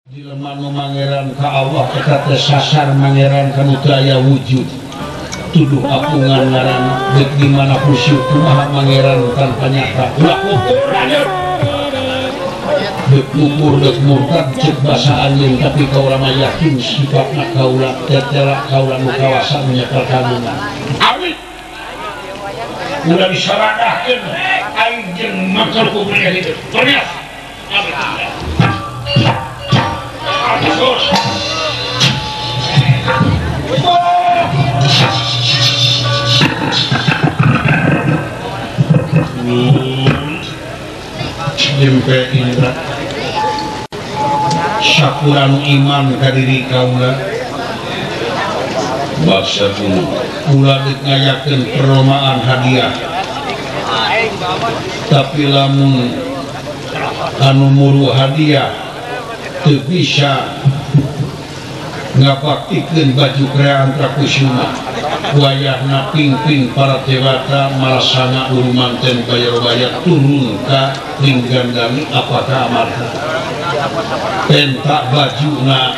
Jelema nu mangeran ka Allah eta teh sasar mangeran kana daya wujud. Tuduh apungan ngaran deuk di mana khusyuk kumaha mangeran tanpa nyata. Ulah ukur lanjut. Deuk ukur deuk murtad ceuk basa anjeun tapi kaula mah yakin sifatna kaula tetela kaula nu kawasa nyekel kagungan. Amin. Udah disaradahkeun aing jeung makal kubrinya hidup. Terus. Amin. Jempe indra syakuran iman ka diri kaula baksa dulu ulah ngayakeun peromaan hadiah tapi lamun anu muru hadiah teu bisa ngapaktikeun baju krean trakusuma wayahna pingping para dewata marasana ulu manten bayar-bayar turun ka linggandami apakah amarta pentak bajuna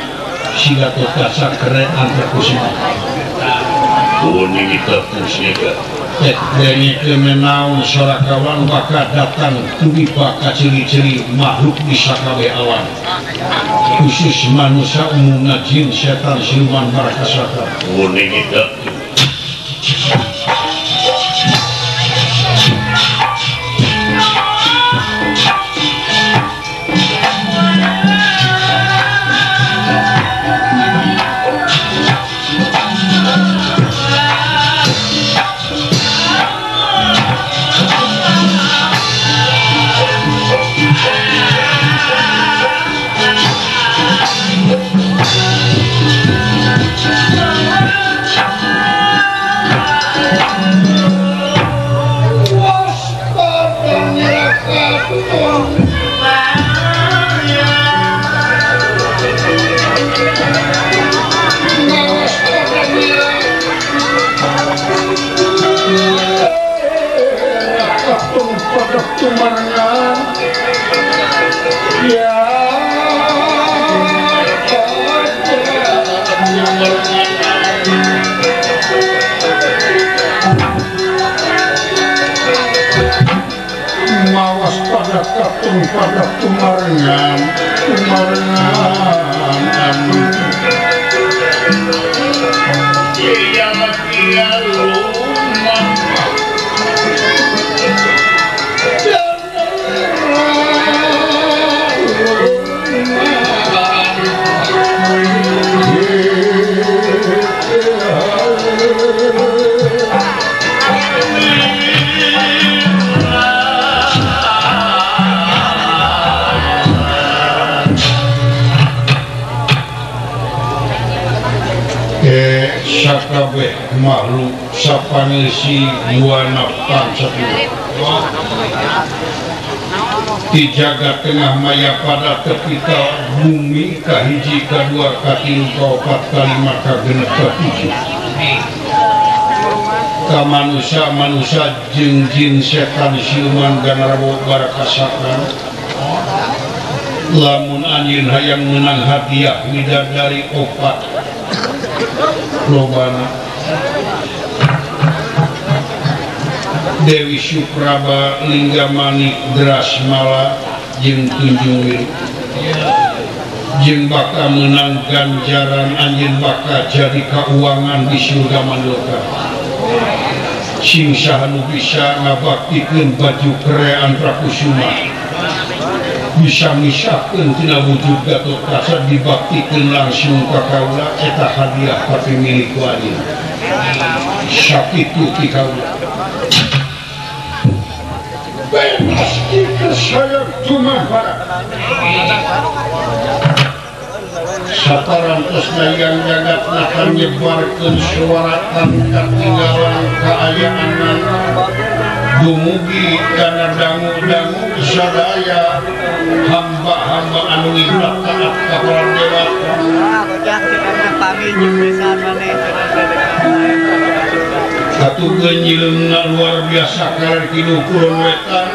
sigatot kasa krean trakusuma kuning kita pusnika dari kemenaun sorakawan baka datang tubi baka ciri-ciri makhluk di sakabe awan khusus manusia umumna jin setan siluman barakasaka kuning kita pada tumarengan amin iya makia rumah sakabeh makhluk sapanisi buana pansatu di jagat tengah maya pada tepika bumi kahiji kadua katilu kaopat kalima kagenep katujuh ka manusia jeung jin setan siluman ganarwo barakasakan lamun anjeun hayang menang hadiah widadari opat lobana Dewi Supraba Linggamani Drasmala jeung Tunjung Wiru jeung baka menang ganjaran anjeun baka jadi kauangan di surga mandoka sing saha nu bisa ngabaktikeun baju krean Prakusuma bisa misahkeun tina wujud Gatot Kaca dibaktikeun langsung ka kaula eta hadiah pati milik wali sakitu ti kaula bebas ikut saya cuma satarantos dayang jagat akan nyebarkeun suaratan katinggalan kaayaanan dumugi kana dangu-dangu sadaya hamba-hamba anu ibrat taat ka para dewata satu genyileungna luar biasa kaler kidu kulon wetan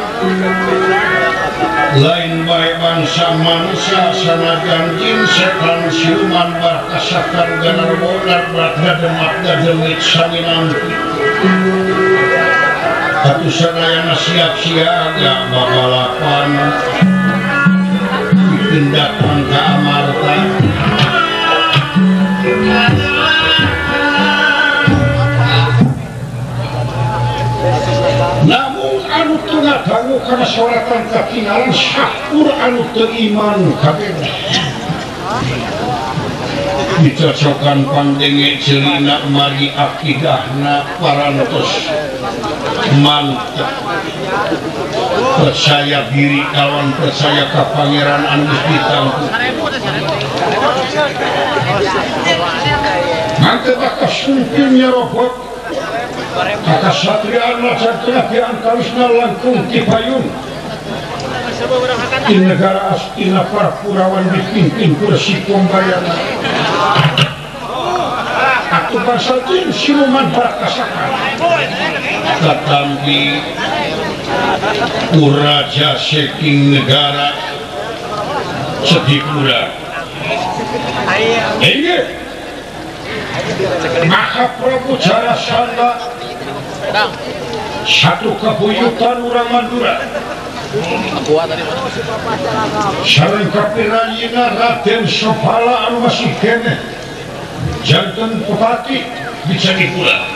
lain baik bangsa manusia sanajan jin setan siluman barkasakan ganar bonar berada demak dademit saminang atuh sadayana siap-siaga babalapan bikin datang ke amarta namun anu tengah ganggu karena soratan ketinggalan syukur anu teriman kabeh dicocokan pandenge celina mari akidahna parantos mantap percaya diri kawan percaya ke pangeran anu ditangku mantap akas sumpilnya robot akas satrian lacar tengah diangkawisna langkung tipayun di negara astina parpurawan dipimpin kursi pembayana aku bangsa jin siluman barakasakan katambi uraja saking negara Sedipura ini maka Prabu Jarasandha satu kebuyutan urang Madura sareng kapirayina Raden Sopala anu masih kene janten Bupati di Sedipura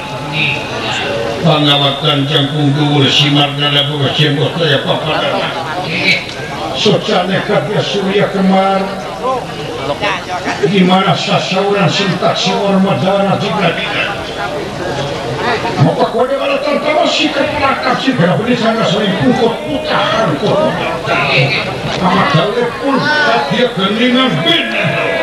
pangawatan jangkung dhuwur simardana boga cembot daya papadana socane kabeh surya kemar di mana sasauran sentak seormadana digadikan maka kode kalau tertawa si kepenakap si berabudi sana sering pukul putahan amat telepon tak dia keningan benar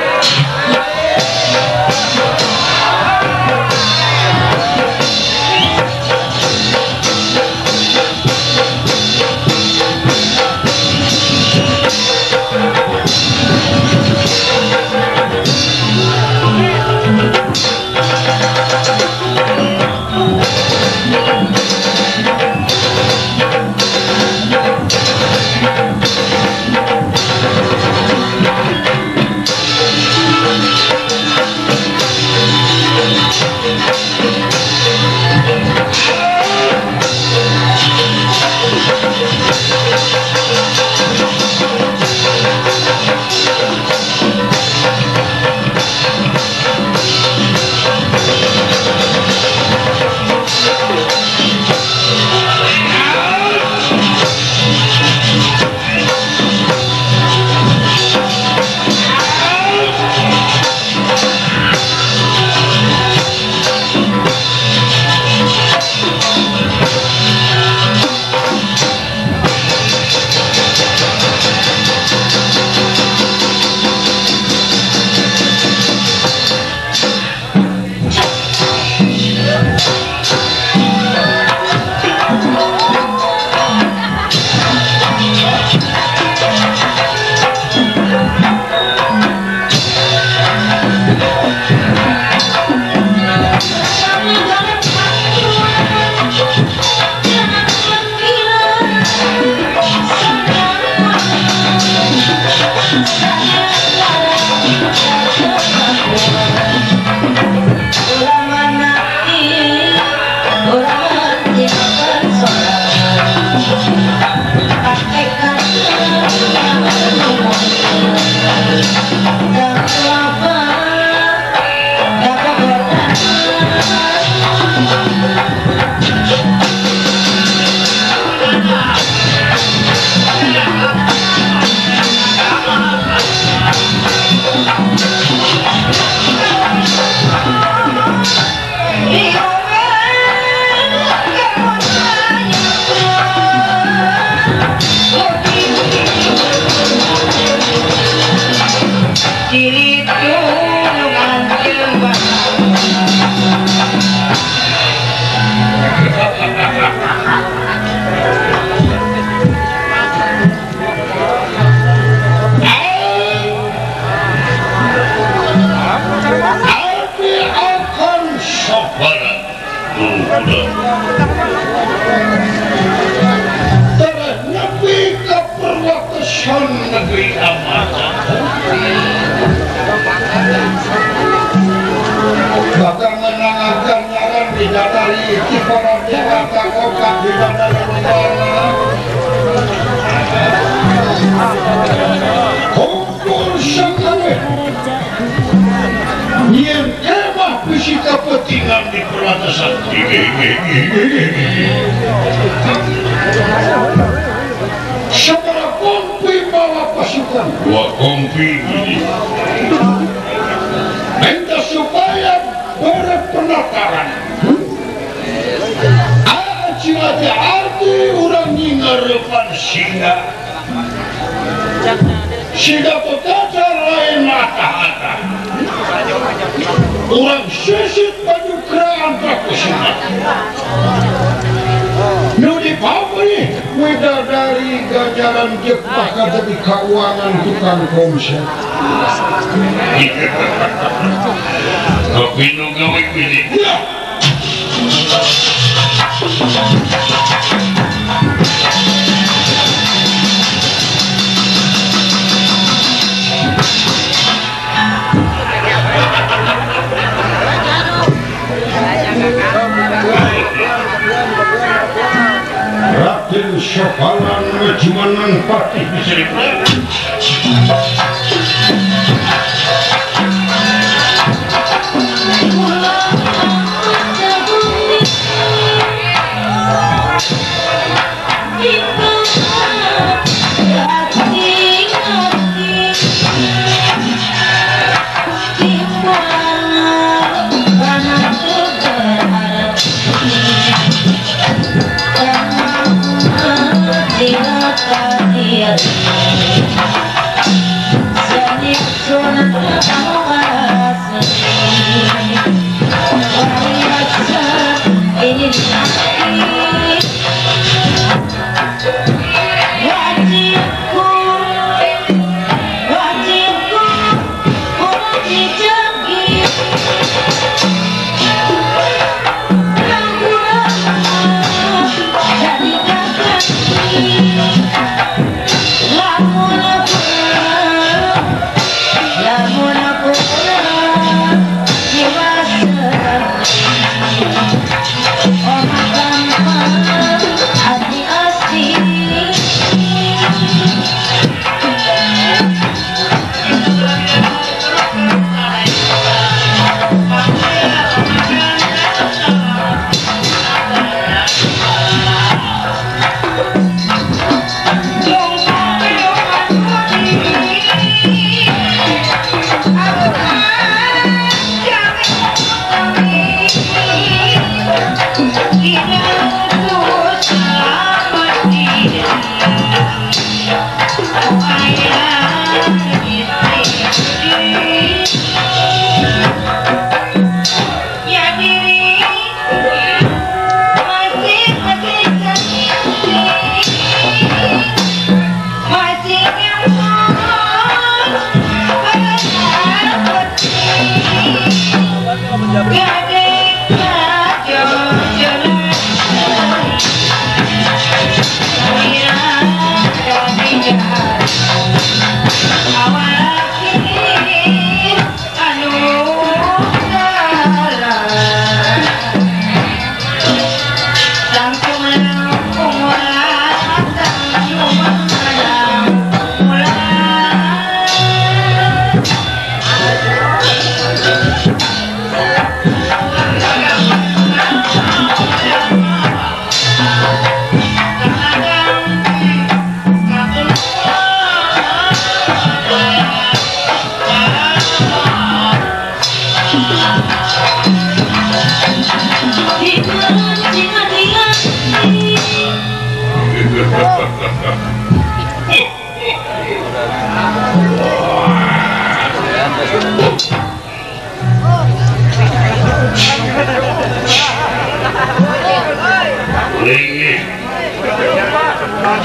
kuwi amatan bakal menangakan nyaran bidadari di para dewata kokat bidadari negara kumpul sangkawe yang kemah bisi kepentingan di perantasan sabara kompi bawa pasukan 2 kompi ini minta supaya berpenataran aja arti orang nyingarepan singa kota lain mata-mata orang sisit baju keraan pakusinga nu di pabrik widadari gajaran Jepang jadi keuangan tukang komsel kopi nu gawe pilih Raden Sopalan Majumanan Patih bisa dibilang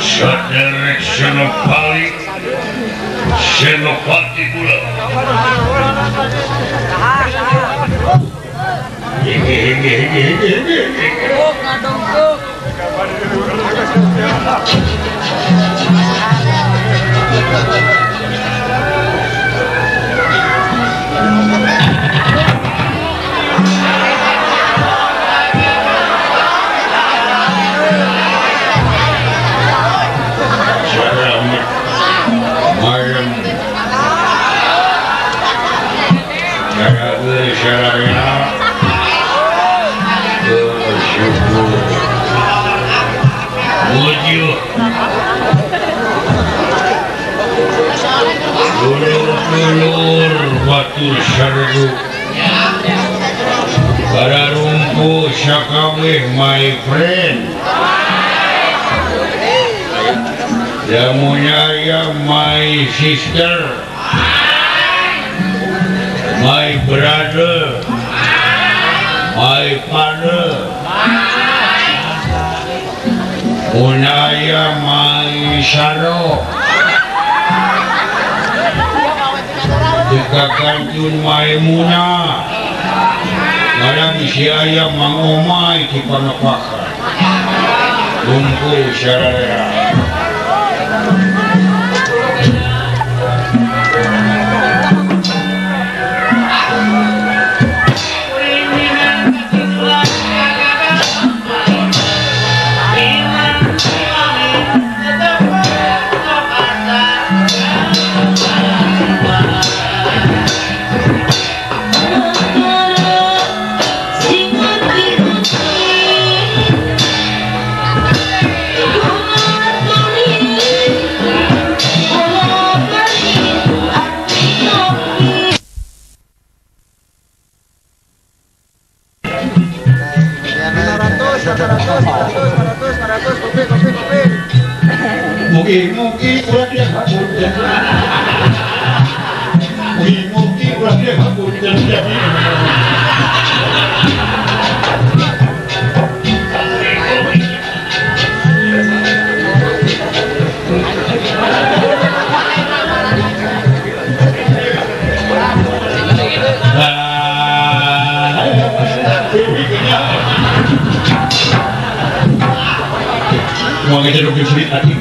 Saderek Senopati Senopati pula. Dulur batur sardu para rumpu sakaweh my friend jamunya ya my sister my brother my father unaya my shadow Dekakanjun Maimunah ngarang isi ayam mangomai di panapaka lumpur syaraya Mugi-mugi ulah dia ngapunten. Mugi-mugi ulah dia ngapunten jadi. Mau ngajar dong cerita tadi.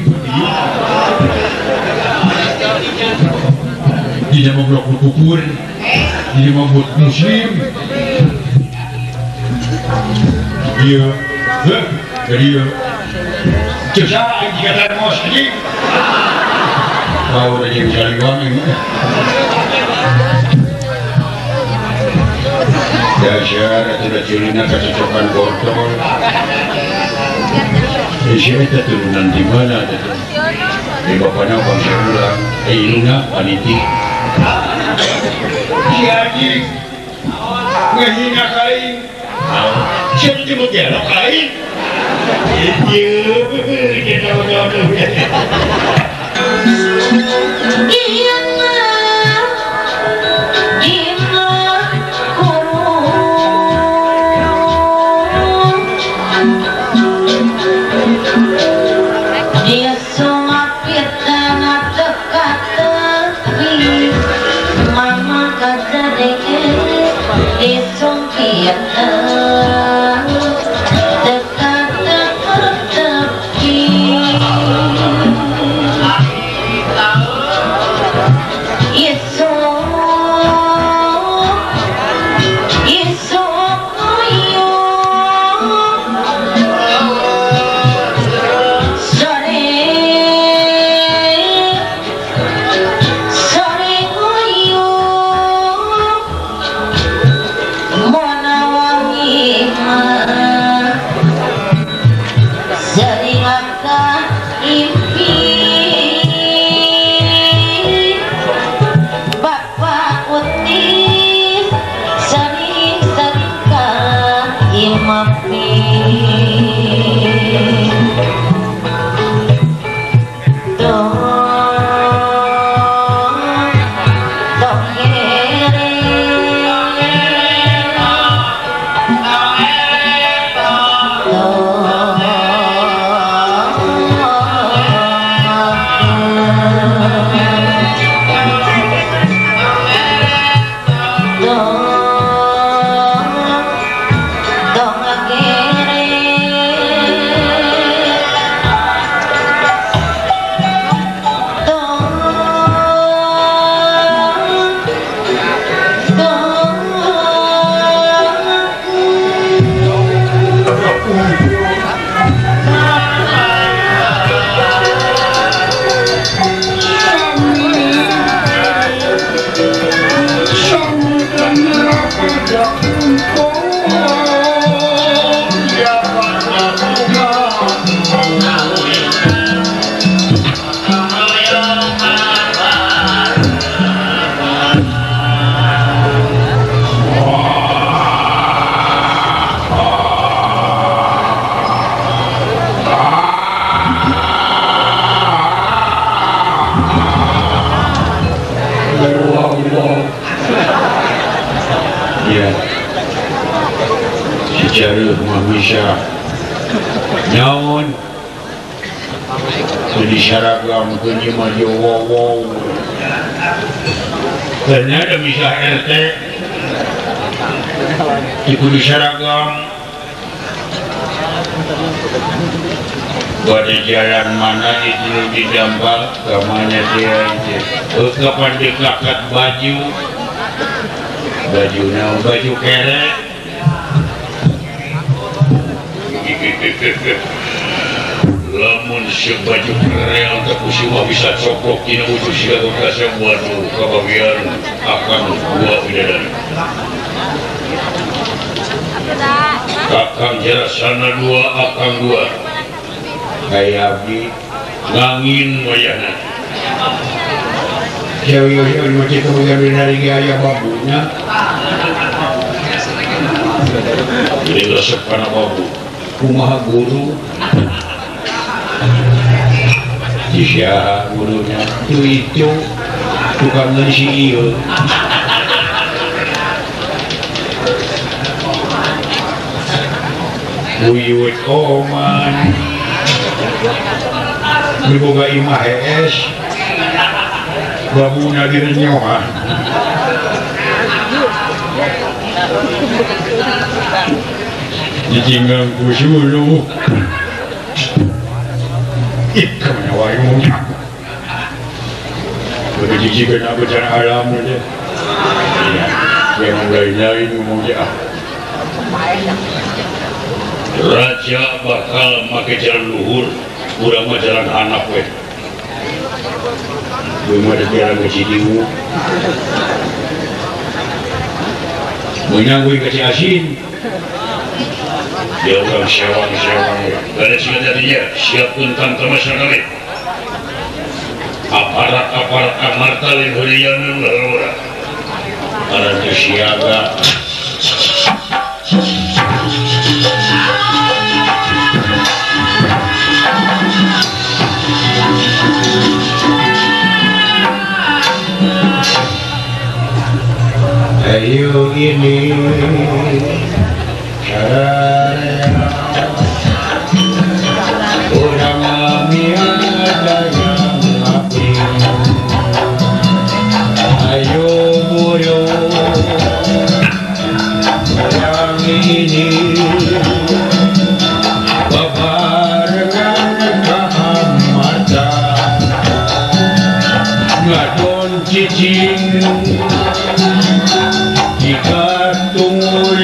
Dia mau blok kubur, dia mau buat muslim. Dia, dia. Coba jika tak mau sedih, kau dah jadi cari uang ini. Dasar tidak cerita kecocokan kontrol. Siapa turunan di mana tu? Di bapaknya bangsa ulang, iluna paniti. Si Haji, ngehina kain. Siapa tu berjalan kain? Iya, dia tahu. Wangi ya secara mah bisa nyaon jadi syaragam kunyi maju wow ternyata bisa RT ikut syaragam pada jalan mana itu didambal kemana dia kapan dikakat baju kere lamun si baju kere untuk usia bisa coplok ini ujung siapa rasa waduh kebagian akan gua bidadari kakang jarak sana dua akang dua kayak abdi ngangin wayahna jauh-jauh macam kebagian dari gaya babunya jadi resep karena babu kumaha guru Isya gurunya itu tukang ngisi iyo buyut oman diboga imah es babuna direnyohan ditinggal kusulu kemana wayungnya udah jijikan apa cara alam aja yang lain-lain ngomongnya raja bakal pakai jalan luhur kurang mah jalan anak weh belum ada jalan ke Cidiwu menanggung kasih asin dia orang syawang ada siapa tadinya siap tentang masyarakat aparat amartal yang hurian lalu ada siaga ayo ini orang kami ada yang api ayo boyo orang ini babarengan kehamatan ngadon cicing jika tungul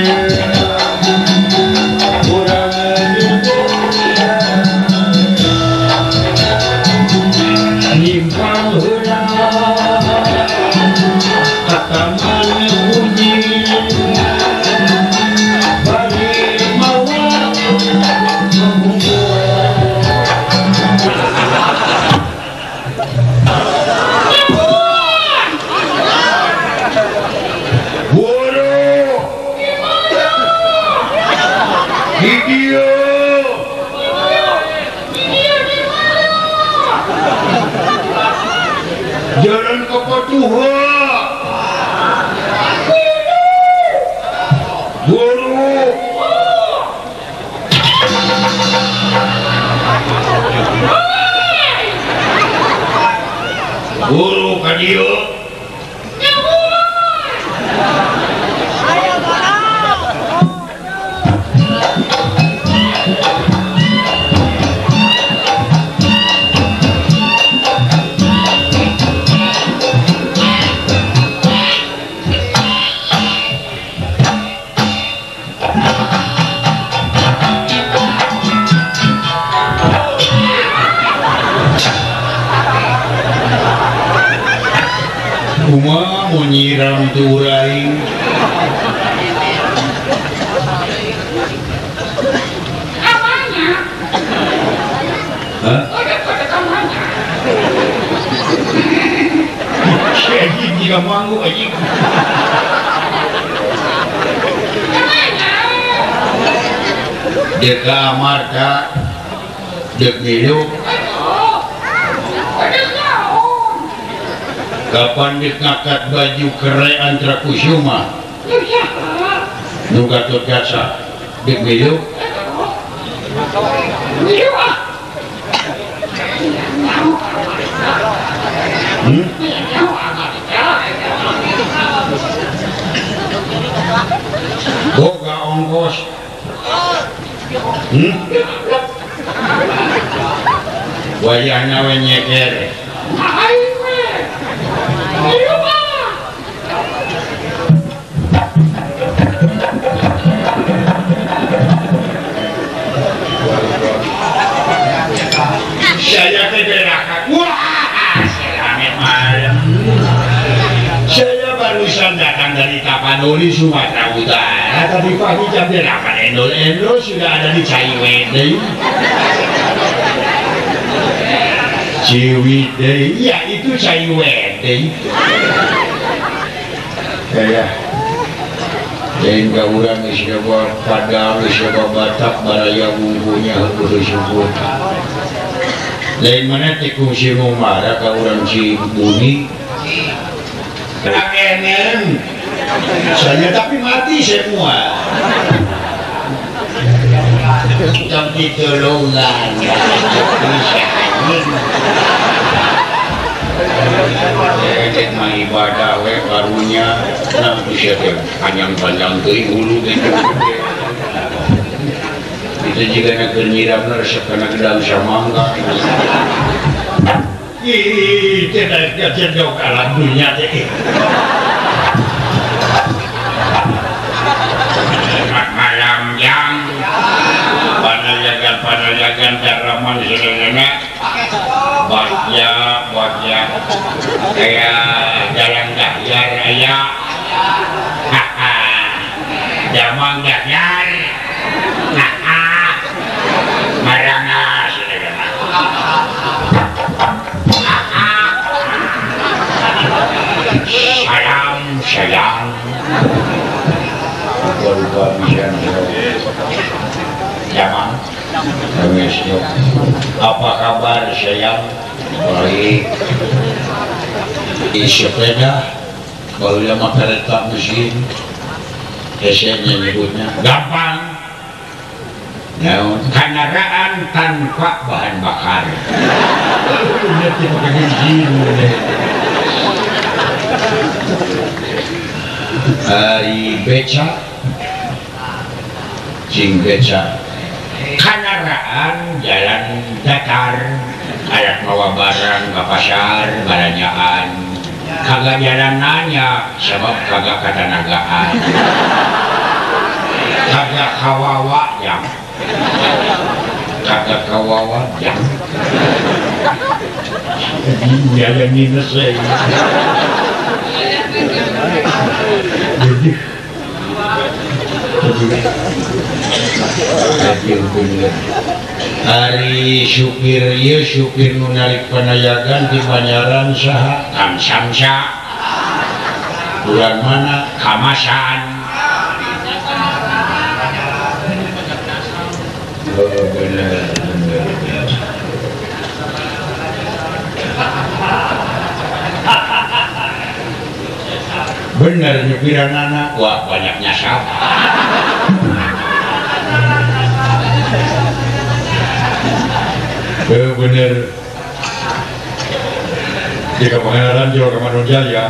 jalan ke Patuha guru kadio Kuma mau nyiram turai Apanya? hah? Kode kamarnya. Si Aji jika manggu Aji Kemana? dek kamar kak dek minum kapan dek ngangkat baju kere antra kusuma nu Gatot Kaca dik milu boga ongkos wayahna we nyeker saya keberakan wah selamat malam saya barusan datang dari Tapanuli Sumatera Utara tadi pagi jam 8 endol-endol sudah ada di Ciwidey ya itu Ciwidey ya lain ka urang isya Padang isya Batak baraya bumbunya harus disebut lain mana tikung si Mumara ka urang si Buni kenen saya tapi mati semua tapi tolongan Eket mah ibadah we karunya nah bisa teh panjang-panjang teuing hulu gitu itu juga na keur nyirapna resep kana gedang samangga ih teh da jendok alam dunia teh malam yang panalagan daraman sebenarnya bagja kayak jalan dahyar aya jamang dahyar maranga sebenarnya sayang lupa bisa jamang apa kabar sayang baik di sepeda kalau dia mah kereta mesin esenya nyebutnya gampang kendaraan tanpa bahan bakar hari beca cing beca kendaraan jalan datar alat bawa barang ke pasar baranjaan kagak jalan nanya sebab kagak ketanagaan kagak kawawa jam kagak kawawa jam dia yang minus saya hari supir ya supir nunarik penayagan di Banyaran saha Kang Samsa bulan mana Kamasan oh bener bener nyepiran anak wah banyak nyasar bener di Kepangandaran Jawa Kemanun Jaya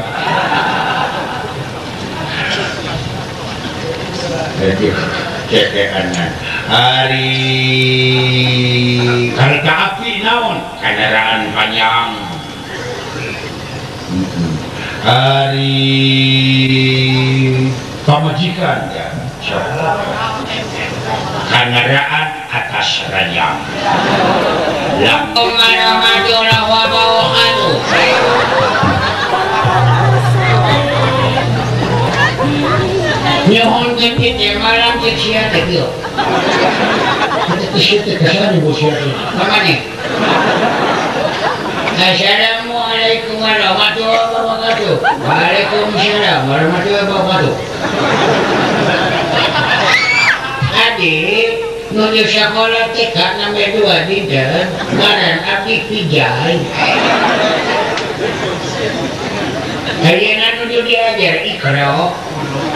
cekeannya hari kereta api naon kendaraan panjang hari pamajikan ya kendaraan atas ranjang nyohon kekit yang malam cek siat itu kita kesana bos siat kemana Assalamualaikum warahmatullahi wabarakatuh. Waalaikumsalam warahmatullahi wabarakatuh. Adik nuju sekolah TK namanya 2 dinten ngaran abdi Pijay. Ayeuna nuju diajar Ikro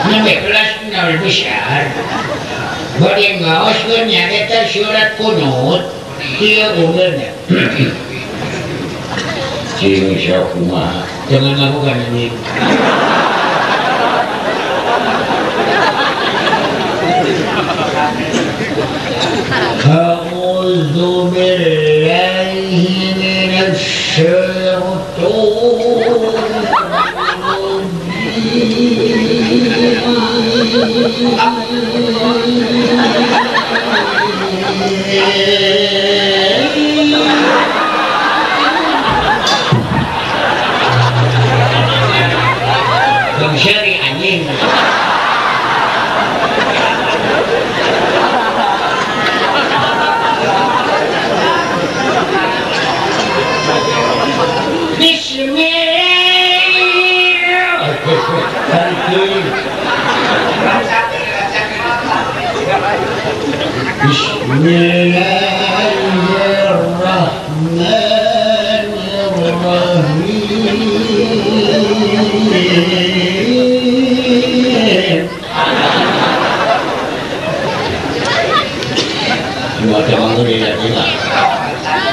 namanya kelas 6 naon besar. Bari ngaos geus nya eta surat kunut. Ieu umurna. Cing sia kumaha. Jangan ngarukan ini. A'udzu billahi minasy Bang Syari anjing. Bismillahirrahmanirrahim. Baca bangun ya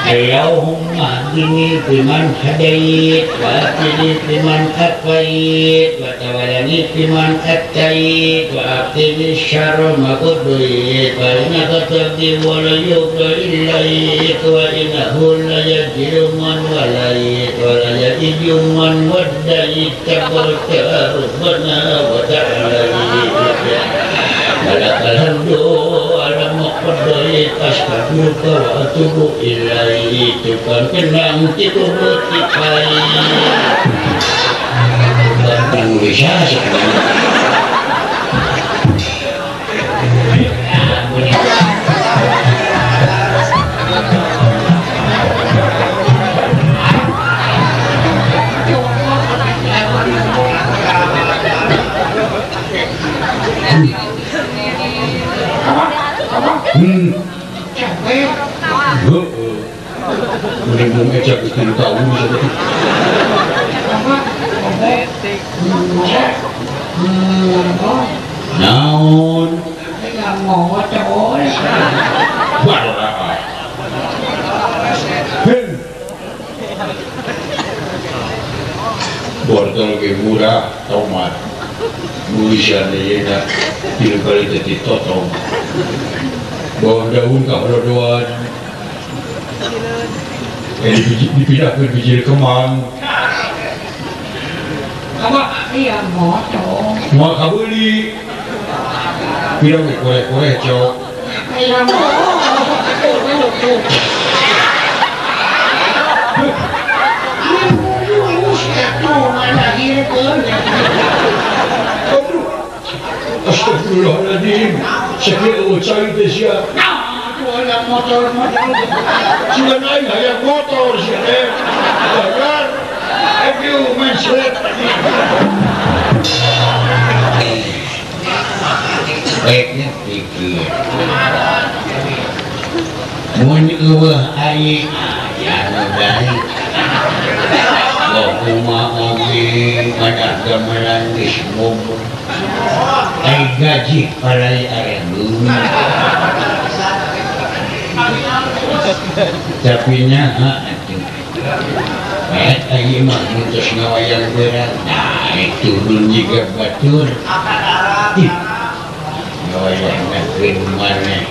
Allahumma hdini fiman hadait wa afini fiman afait wa tawallani fiman attait wa aqini syarra ma qadait wa innaka taqdi wa la yuqda illaik wa innahu la yajiru man walait wa la yajiru man waddait tabaraka rabbana wa ta'ala walakal hamdu ala muqaddai astaghfiruka wa atubu ilaik. Itu kan kenang tidur tipai bantang bisa sebenarnya. Capek. Mending ngecek ikan tahu bisa betul. Naon? Enggak mau terus. Barang. Wortel ge murah, tomat. Nulisan yeuna tilu kali jadi totong. Bawang daun kaholodoan. Dipindahkan biji kemang. Apa? Iya motor. Mau kabeli. Pirang korek-korek cok. Iya motor. Astagfirullahaladzim. Sekali ucai desya. Hayang motor sudah naik hayang motor sih bayar ayo mencret baiknya pikir mun eueuh ai aya baik Allahumma amin mana gamelan geus bobo ai gaji palai arendun tapi nya ayo mah mutus ngawayang berat naik turun juga batur ngawayang nakeun maneh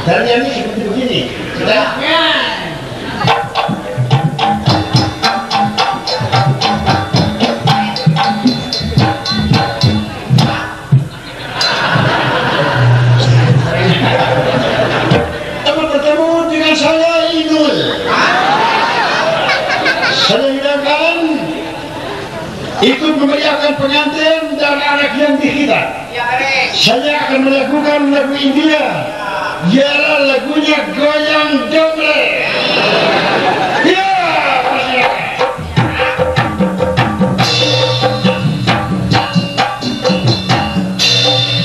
Kalian ini seperti begini. Kita bertemu dengan saya Inul. Saya hidangkan ikut memeriahkan pengantin dan anak yang dihitan. Saya akan melakukan lagu India, ialah lagunya Goyang Doble. Ya,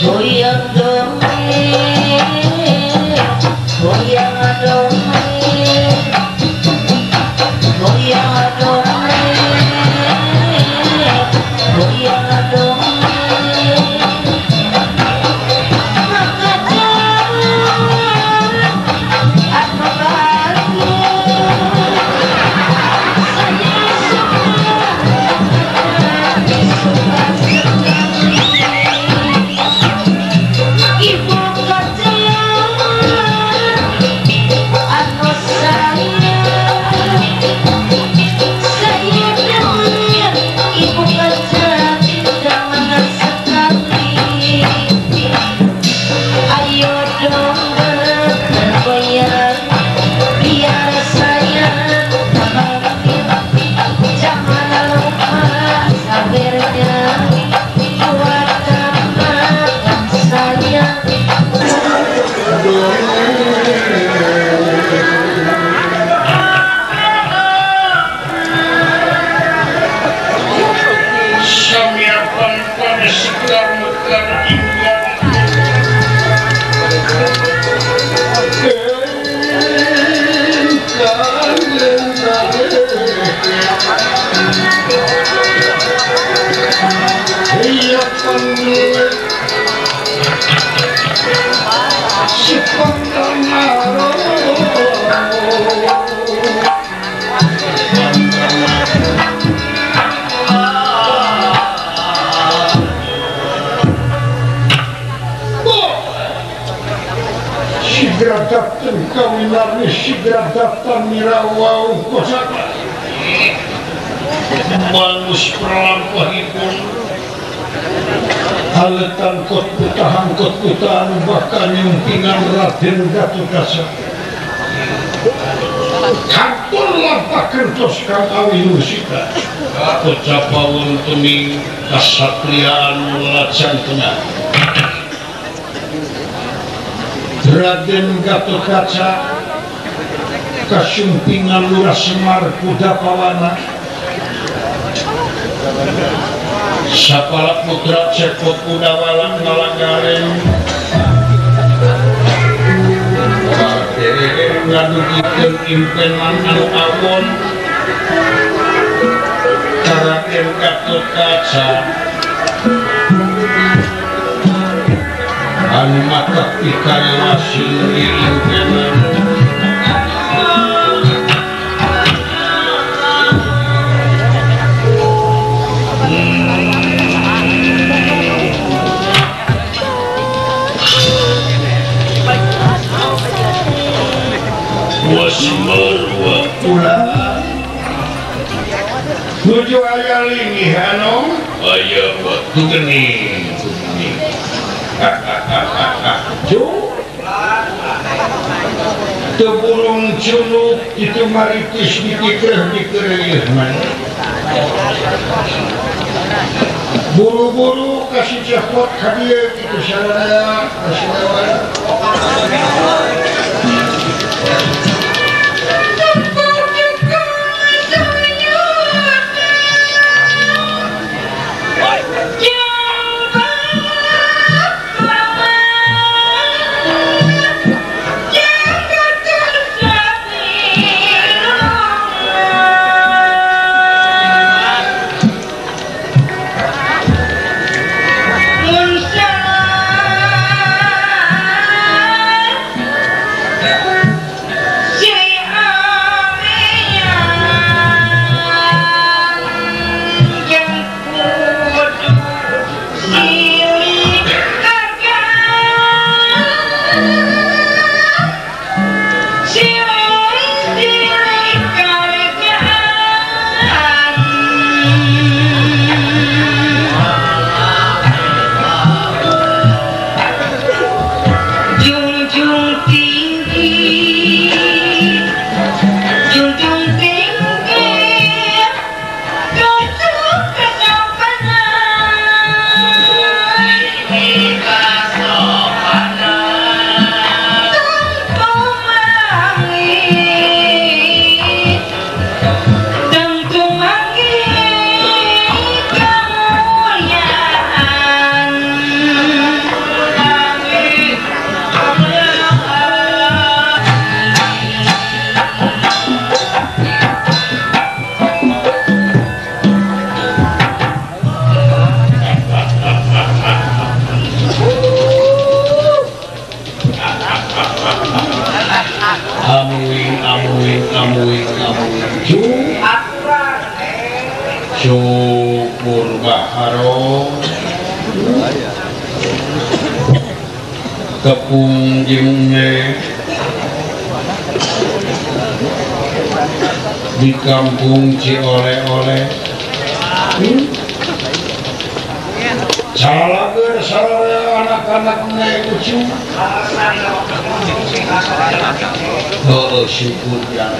Goyang Doble, goyang Doble, goyang Doble, goyang Doble. Sigradaktun kawinarni sigradaktan mirawau kosaka mangus perlampahipun haletan kot putaan bahkan nyumpingan Raden Gatotkaca kantor lampah kertos kang awilusika kecapawun teming kasatriaan lajang tengah Raden Gatotkaca kasumpingan Lurah Semar Kudapawana sapala putra Cekot Kudawalang Malanggaren ngadugikeun impenan anu awon Raden Gatotkaca anu mata pikaya wasil impenan wasmarwa ulah nuju aya lingihanom aya waktu geuning teu burung culuk itu maritis dikeureuh buru-buru kasih cekot ka dieu kitu sarana kasih lewat amuing syukur baharo tepung jengnya di kampung Cioleh-oleh salager anak-anaknya lucu syukur ya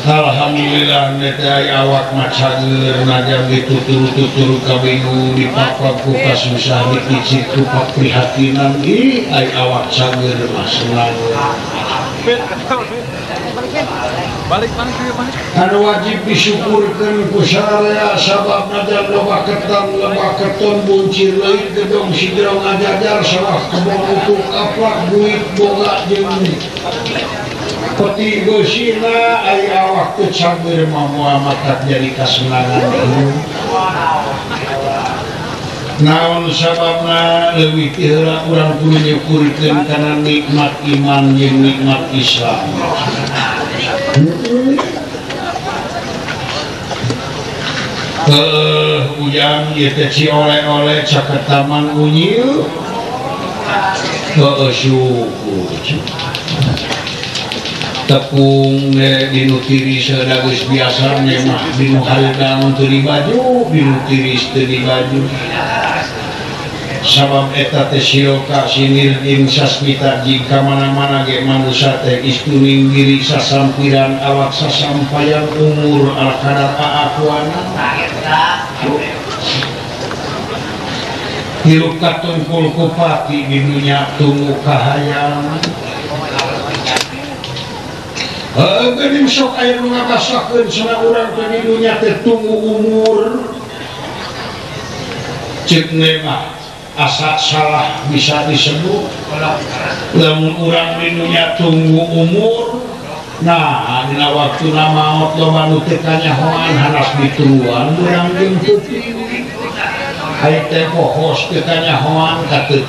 alhamdulillah netai awak macager najam ditutur-tutur kabinu dipapap ku kasusah dipicit ku prihatinan ai awak cager mah senang balik anu wajib disyukurkeun ku sararea sabab najam loba keton buncir leuit gedong sidro ngajajar sawah kebon utuk aplak duit boga jeung peti gosina ai awak teu cager mah moal matak jadi kasenangan naon sababna leuwih ti heula urang kudu nyukurkeun kana nikmat iman jeung nikmat Islam ujang ieu teh Cioleh-oleh caket Taman Unyil syukur tepung dinu tiris dageus biasa mah dinu hareudang teu dibaju dinu tiris teu dibaju sabab eta teh siroka sinir jeung sasmita jika mana-mana ge manusia teh istuning diri sasampiran awak sasampayan umur al-kadar aakuana hirup katungkul kupati di dunia tunggu kahayang geuning sok aya nu ngabasakeun cenah urang teh di dunia teh tunggu umur ceuk mah asa salah bisa disebut lamun urang di dunia tunggu umur nah dina waktu maot loba nu teu kanyahoan hanas dituruan urang jeung peuting ai teh pohos teu kanyahoan ka teu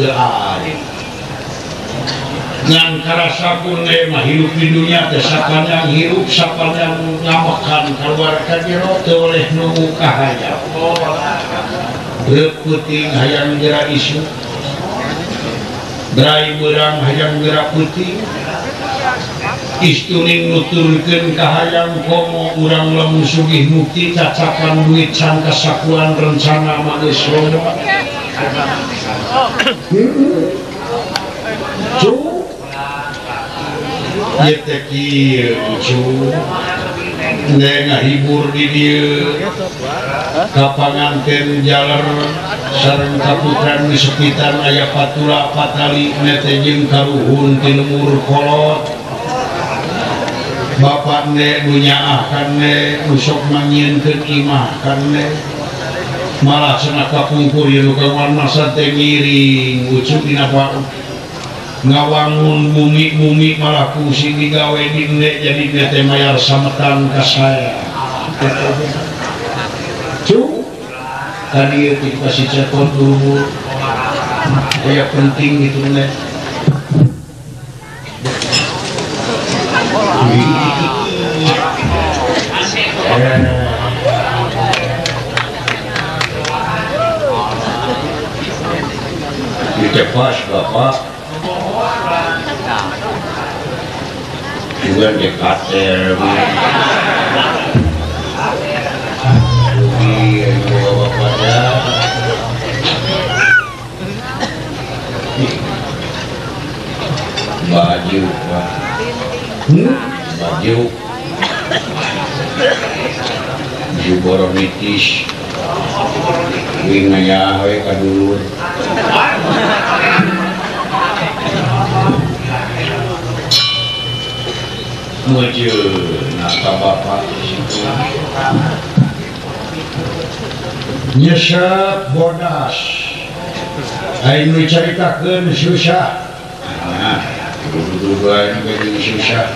ngan karasa pun mah hidup di dunia teh sapanjang hirup sapanjang ngamakan keluar ka jero teu oleh nunggu kahayang peuting hayang geura isu berai beurang hayang geura peuting istuning nuturkeun kahayang komo urang lamun sugih mukti cacakan duit can kasakuan rencana mah geus loba ieu teh kieu cu ngahibur di dieu ka panganten jaler sareng kaputran di sekitar aya patula patali teh jeung karuhun ti lemur kolot bapak nu nyaahkan nu sok mangieunkeun imah kan malah cenah kapungkur ieu kawan masa teh miring ucuk dina ngawangun bumi malah pusing digawe di jadi teh mayar sametan ka saya cu tadi itu kasih cetot dulu kayak penting gitu nih ditepas bapak juga dekat di bawa pada baju boronitis wingaya we kadulur meuje nata bapak nyesep bodas anu caritakeun susah nah dulu-dulu anu susah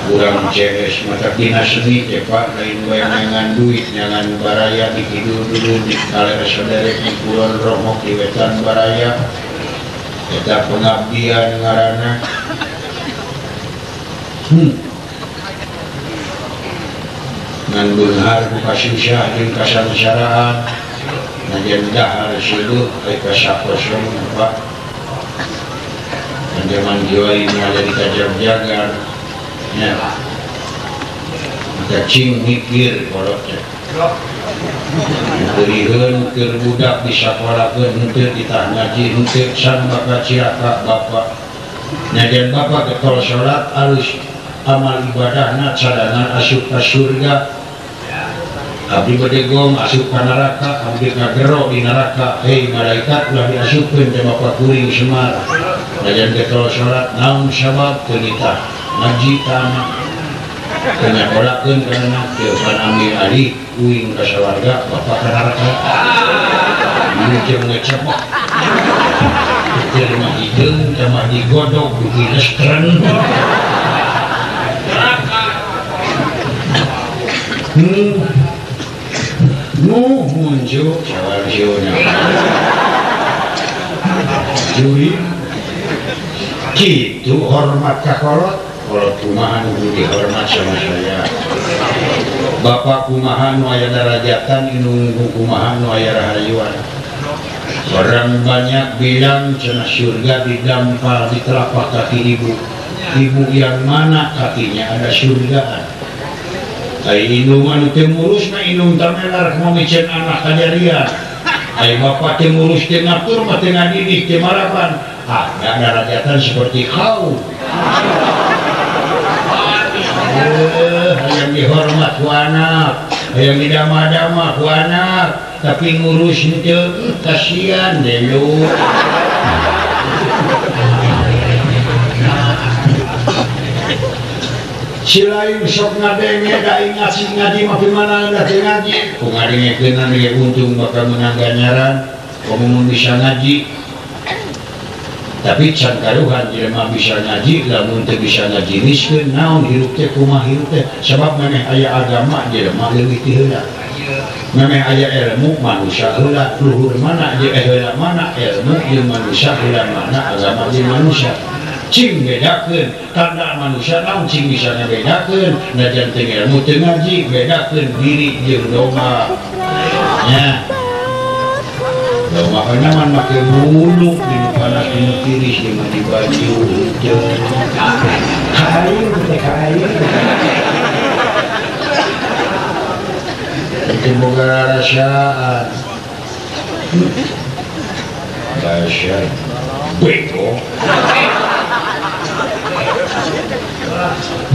kurang CS mata dinas seni cepak lain bayangan duit jangan baraya di kidul dulu di kalera saudara di kulon romok di wetan baraya kita pengabdian ngarana ngan beunghar buka susah jeung kasangsaraan najan dahar silu ai kasaposong Pak zaman jiwa ini ada di kajar-jagar ya cacing mikir kolotnya berikan ke budak di sekolah ke untuk ditah ngaji untuk san bakal ciaka bapak najan bapak ketol sholat harus amal ibadahna cadangan asup ke surga abdi bedegong asup ke neraka abdi ngagero di neraka hei malaikat ulah diasupkeun ke bapak kuring semar najan ketol sholat naun sabab kenita ngaji tanah kena kolakkeun karena teupan ambil alih uing ka sawarga bapak ka neraka ini jeung ngecepok terima hideung sama digodog di restoran muncul cawar siona juri gitu hormat ka kolot kolot kumahan kudu dihormat sama saya bapak kumahan nu aya darajatan inung kumahan nu aya rahayuan orang banyak bilang cenah surga didampal di telapak kaki ibu yang mana kakinya ada surgaan ai inungan teu mulus mah inung tamelar mamicen anak kajarian ai bapak teu mulus teu ngatur mah teu ngadidik teu marapan ada darajatan seperti kau yang dihormat ku anak yang didama-dama ku anak tapi ngurus itu kasihan deh lu si lain sok ngadenge da ingat si ngaji mah gimana da ngaji ku ngadengekeun anu untung bakal menang ganjaran komun bisa ngaji tapi can karuhan jelema bisa ngaji lamun teu bisa ngajiniskeun naon hirup teh kumaha hirup teh sabab maneh aya agama jelema leuwih ti heula maneh aya ilmu manusia heula luhur mana jeung heula mana ilmu jeung manusia heula mana agama jeung manusia cing bedakeun tanda manusia naon cing bisa ngabedakeun najan teu ilmu teu ngaji bedakeun diri jeung domba nya domba kana make bulu di panas di tiris di baju kain itu boga rasaan dahsyat beko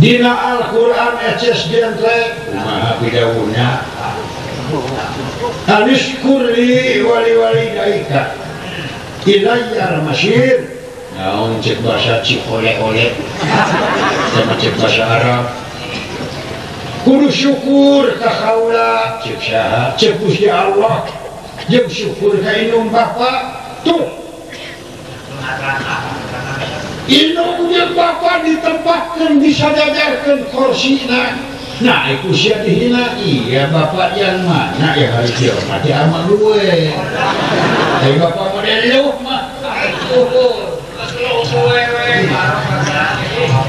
dina Al-Quran eces jentre kumaha pidawunya Anishkurli wali daika ilayar masyir naon cek bahasa cik oleh-oleh sama cek bahasa Arab kudu syukur ka kaula cek saha cek Gusti Allah jeung syukur ka inung bapak tuh inung jeung bapak ditempatkeun disajajarkeun korsina nah itu siap dihina iya bapak yang mana ya hari dihormati sama gue tapi bapak model lu mah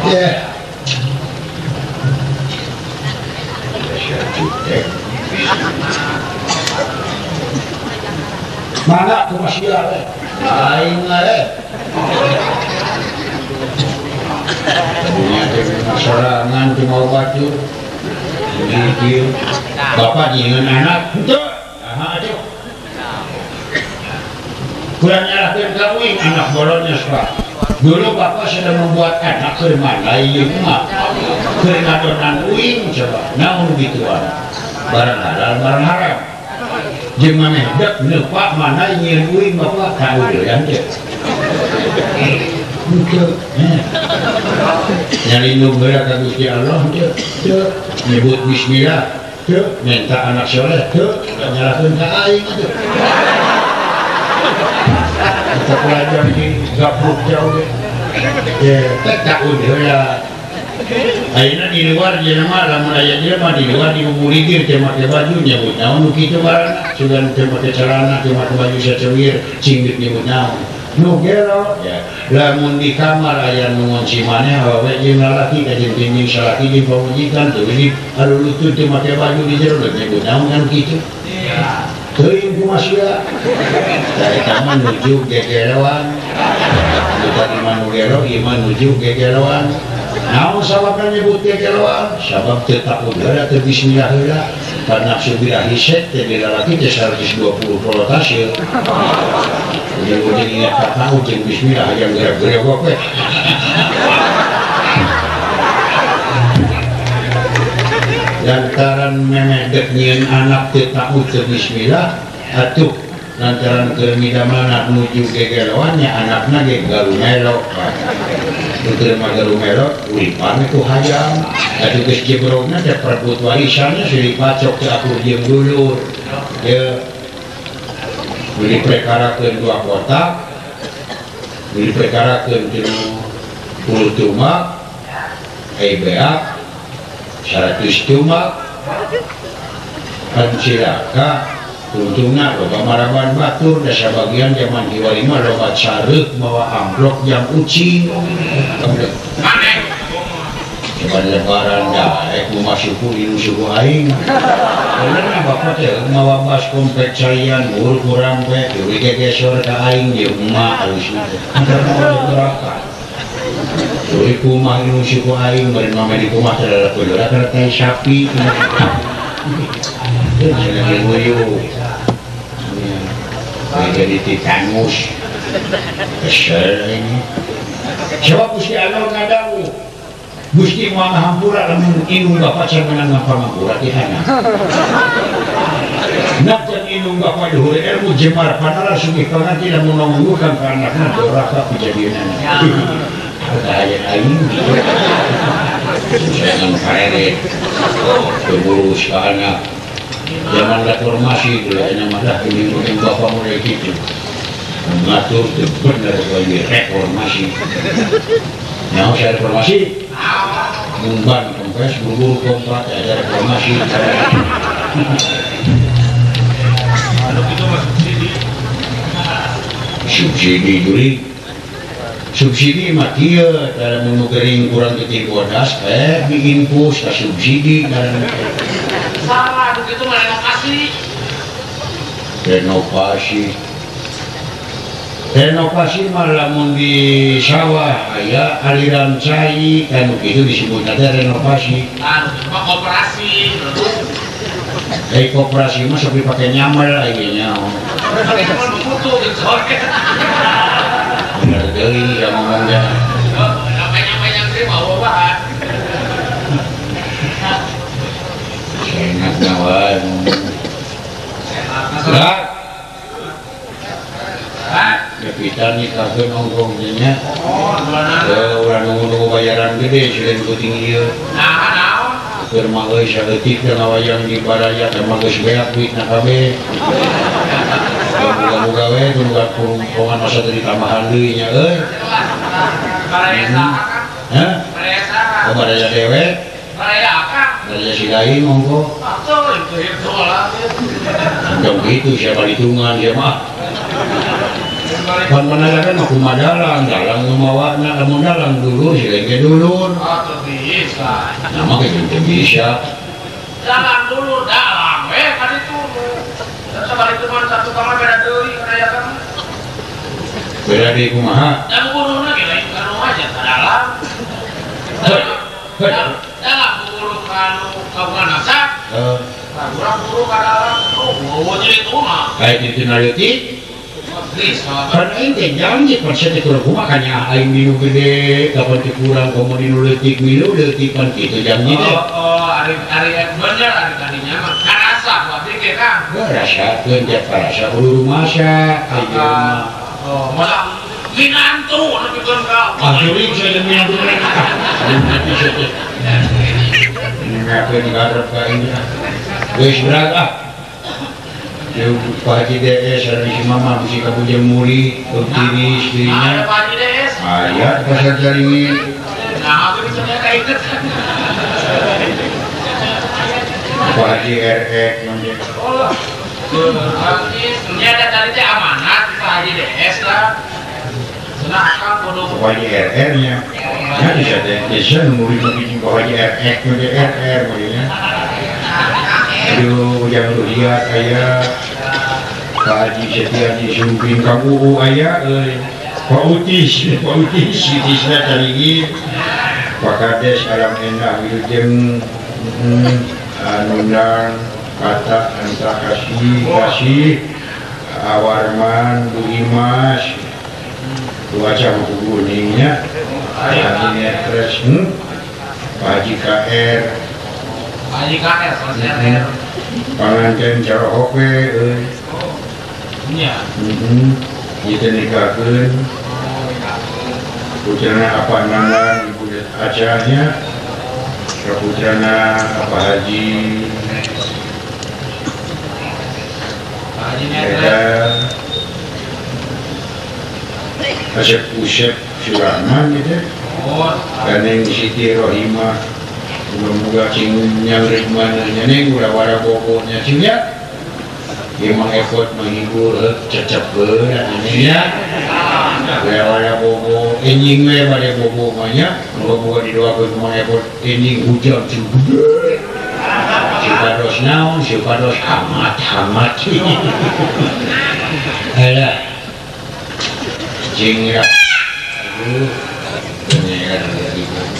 ya mana tuh masih ada lain lah punya sorangan cuma baju ini bapak dengan anak itu aduh kurang nyalakan kawin anak bolonnya sepak dulu bapak sudah membuat anak ke mana iya mah ke ngadonan uing coba namun gituan barang halal barang haram gimana dak nepak mana nyian uing bapak tahu doyan deh nyari numbera ka Gusti Allah teu nyebut bismillah teu minta anak soleh teu nyalakeun ka aing teu kita pelajar di gapluk jauh ya tak heula Ayeuna di luar jelema lamun aya jelema di luar di muligir teh make baju nyebut naon nu kitu baranna sugan teh make celana teh make baju saceuwir cingdik nyebut naon nu gelo ya lamun di kamar aya nu ngunci maneh awewe jeung lalaki ka jeung tinjing salaki jeung pamujikan teu ini anu lutut teh make baju di jero nyebut naon kan kitu iya teuing kumaha sia eta mah nuju gegeloan bukan iman nu gelo iman nuju gegeloan. Namun sabakan nyebut gegeloan sabab teu takut heula teu bismillah heula karena nafsu birahi set teh lalaki teh 120 voltase jeung ingat kata jeung bismillah yang gerak-gerak we lantaran memeh dek nyieun anak teu takut teu bismillah atuh lantaran keur midamana nuju gegeloannya anakna ge galumelo teu mah galumelo uripan itu hayam atuh geus jebrogna teh perebut warisannya silih pacok teh akur jeung dulur ye beli perkarakeun 2 kotak beli perkarakeun 10 tumak beak 100 tumak kan cilaka untungna loba maraban batur da sabagian zaman kiwali mah loba careuk mawa amplop jam ucing coba lebaran da kumaha suku inu suku aing benerna bapak teh mawa bas komplit carian ur kurang we deui gegesor ka aing jeung emak alisna teh neraka deui kumaha inu suku aing bari mama di kumaha teh lalakeuleura kana teh sapi jangan nguyuh jadi titanus kesel ini sebab Gusti Allah ngadawu Gusti mau ngahampura lamun indung bapak sareng ngapampura ti hana napkeun indung bapak dhuwur ilmu jemar panara sugih panganti lamun ngomongkeun ka anakna doraka kejadianna aya aing jangan karere terurus ke anak zaman reformasi dulu nama dah ini mungkin bapak mulai gitu mengatur benar lagi reformasi nah saya reformasi mumban kempes buru kompak ada reformasi subsidi duri subsidi mah kieu dalam menugering kurang keting bodas diinfus ka subsidi dalam salah begitu renovasi mah lamun di sawah aya aliran cai kan begitu disebut ada renovasi koperasi koperasi mah seperti pakai nyamel akhirnya pakai nyamel butuh gitu bener deui ya ngomongnya apa yang terima bahan enak nawan enggak kita nikahkeun ongkongnya urang nunggu bayaran gede selain kuting ieu keur mah euy saeutik teh ngawayang di baraya teh mah geus beak duitna kabeh muga-muga we tunggu kurungan masa tadi tambahan deui nya euy baraya hah baraya dewe baraya akang baraya si lain monggo atuh itu lah andong gitu siapa hitungan dia mah kan menanyakan mah kumaha dalang ngemawana lamun dalang dulur silengke dulur atuh bisa nama ge bisa dalang dulur dalang we ka ditu sabari teman satu kamar beda deui rayakan beda deui kumaha da guruna ge lain ka rumah aja dalang dalang guru kanu kagungan asak urang guru ka dalang oh jadi itu mah kayak di naleuti kan aing teh janji konsep itu rumah kanya aing minu gede kapan teh kurang komo dinu leutik milu leutik kan kitu janji teh ari bener ari kadinya mah karasa berarti ge Kang rasakeun teh karasa kudu masak ayeuna mah masak minantu anu pikeun ka akhirnya saya minantu nanti saya ngakeun garep ka ini geus berat Pak Haji DS ada di Mama mesti kamu jemuri tiri istrinya. Ada Pak Haji DS. Ayat pasar jaringin. Nah, aku bisa kayak ikut. Pak Haji RX nanti. Oh, ini ada tadi teh amanat Pak Haji DS lah. Senang akang kudu. Pak Haji RR nya. Ya bisa deh. Bisa nulis bikin Pak Haji RX nanti RR makanya. Aduh, yang lu lihat ayah Pak Haji Setiaji Sumpin kamu ayah Pak Utis Utisnya tadi Pak Kades Alam Endah Wilujeng Nundang Kata Anta Kasih Awarman Bu Imas Cuaca Kuningnya Pak Haji Netres Pak Haji KR Haji KR selesai. Panganten cara hope Iya. Kita nikahkan putrana apa nangan ibu acaranya putrana apa Haji Eda Asep Usep Sulaiman gitu dan yang Siti Rohimah semoga cing yang ritmanya neng udah wara pokoknya cing ya emang effort menghibur cecep ini ya wara bobo enjing we pada bobo banyak bobo didoakan emang effort enjing hujan juga sipados naon sipados amat ada cing ya aduh ini kan